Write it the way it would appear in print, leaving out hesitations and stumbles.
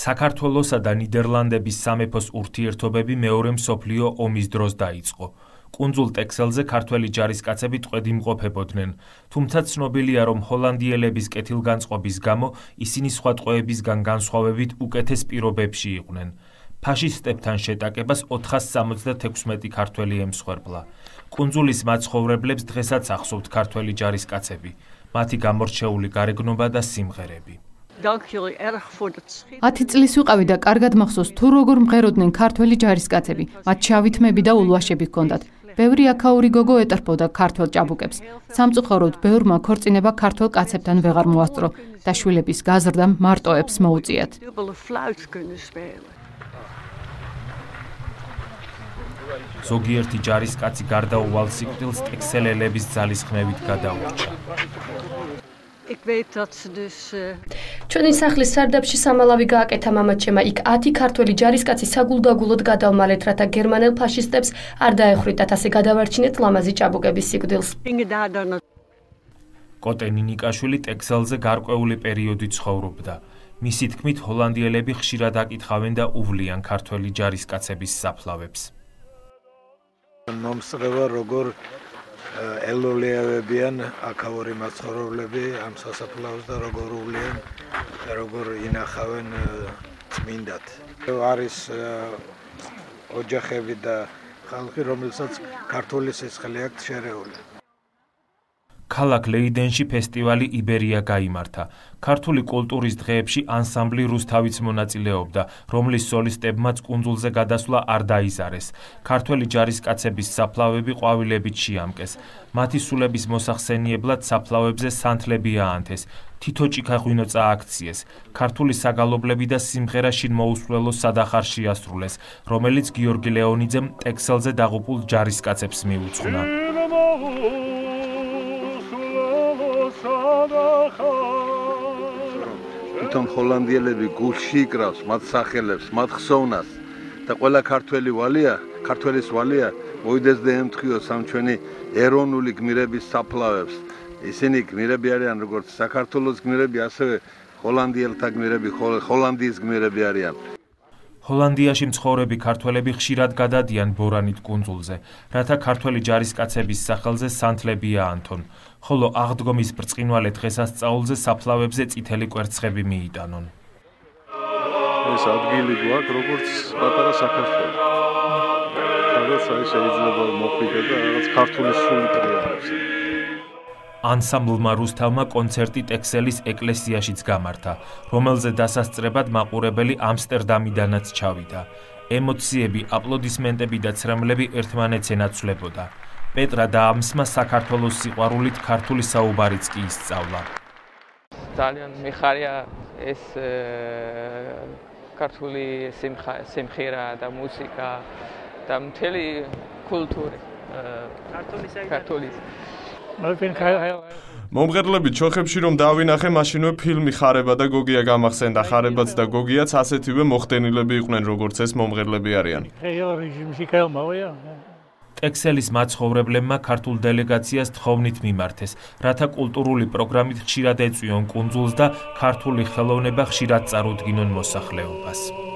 საქართველოსა და ნიდერლანდების სამეფოს ურთიერთობები მეორე მსოფლიო ომის დროს დაიწყო. კუნძულ ტექსელზე ქართველი ჯარისკაცები ტყვედ იმყოფებოდნენ, თუმცა ცნობილია, რომ ჰოლანდიელების კეთილგანწყობის გამო ისინი სხვა ტყვეებისგან განსხვავებით უკეთეს პირობებში იყვნენ. ფაშისტებთან შეტაკებას 476 ქართველი ემსხვერპლა. კუნძულის მაცხოვრებლებს დღესაც ახსოვთ ქართველი ჯარისკაცები, მათი გამორჩეული გარეგნობა და სიმღერები. 10 წლის ვიყავი და კარგად მახსოვს თუ როგორ მღეროდნენ ქართველი ჯარისკაცები, მათ შავი თმები და ულვაშები ჰქონდათ. ბევრი აქაური გოგო ეტრფოდა ქართველ ჭაბუკებს. სამწუხაროდ ბევრმა ქორწინება ქართველ კაცებთან ვეღარ მოასწრო და შვილების გაზრდამ მარტოებს მოუწიათ. ზოგიერთი ჯარისკაცი გარდაუვალ სიკვდილს ტექსელელების ძალისხმევით გადაურჩა. ჩვენი სახლის სარდაფში სამალავი გააკეთა მამაჩემმა. იქ 10 ქართველი ჯარისკაცი საგულდაგულოდ გადავმალეთ, რათა გერმანელ ფაშისტებს არ დაეხრიტათ, ასე გადავარჩინეთ ლამაზი ჭაბუკების სიკვდილს. კოტე ნინიკაშვილი ტექსელზე გარკვეული პერიოდი ცხოვრობდა. მისი თქმით, ჰოლანდიელები ხშირად აკითხავენ და უვლიან ქართველი ჯარისკაცების საფლავებს. მომსწრება როგორ ელოლეავებიან აქაური მაცხოვრებლები ამ სასაფლაოს და როგორ ინახავენ წმინდად. არის ოჯახები და ხალხი, რომელსაც ქართული სისხლი აქვს შერეული. ქალაქ ლეიდენში ფესტივალი იბერია გაიმართა. ქართული კულტურის დღეებში ანსამბლი რუსთავიც მონაწილეობდა, რომლის სოლისტებმაც კუნძულზე გადასვლა არ დაიზარეს. ქართველი ჯარისკაცების საფლავები ყვავილებით შეამკეს. მათი სულების მოსახსენიებლად საფლავებზე სანთლები აანთეს. თითო ჭიქაღვინო წააქციეს. ქართული საგალობლები და სიმღერა შინ მოუსვლელო სადახარ შეასრულეს, რომელიც გიორგი ლეონიძემ ტექსელზე დაღუპულ ჯარისკაცებს მიუძღვნა. თვითონ ჰოლანდიელები გულში იკრავს მათ სახელებს, მათ ხსოვნას და ყველა ქართველის ვალია მოიდეს და ემთხიოს ამ ჩვენი ეროვნული გმირების საფლავებს. ისინი გმირები არიან როგორც საქართველოს გმირები, ასევე ჰოლანდიელთა გმირები, ჰოლანდიის გმირები არიან. ჰოლანდიაში მცხოვრები ქართველები ხშირად გადადიან ბორანით კუნძულზე, რათა ქართველი ჯარისკაცების სახელზე სანთლები აანთონ, ხოლო აღდგომის ბრწყინვალე დღესასწაულზე საფლავებზე წითელი კვერცხები მიიტანონ. ეს ადგილი გვაქვს როგორც პატარა საქართველო. სადაც შეიძლება მოხვიდე და რაღაც ქართული სული ტრიალებს. ანსამბლმა რუსთავმა კონცერტი ტექსელის ეკლესიაშიც გამართა, რომელზე დასასწრებად მაყურებელი ამსტერდამიდანაც ჩავიდა. ემოციები, აპლოდისმენტები და ცრემლები ერთმანეთს ენაცვლებოდა. პეტრა და ამსმა საქართველოს სიყვარულით ქართული საუბარიც კი ისწავლა. ძალიან მიხარია ეს ქართული სიმღერა და მუსიკა და მთელი კულტურა ქართულის. მომღერლები ჩოხებში რომ დავინახე, მაშინვე ფილმი ხარება და გოგია გამახსენდა. ხარებაც და გოგიაც ასეთივე მოხდენილები იყვნენ, როგორც ეს მომღერლები არიან. ტექსელის მაცხოვრებლებმა ქართულ დელეგაციას თხოვნით მიმართეს, რათა კულტურული პროგრამით ხშირად ეწვიონ კუნძულს და ქართული ხელოვნება ხშირად წარუდგინონ მოსახლეობას.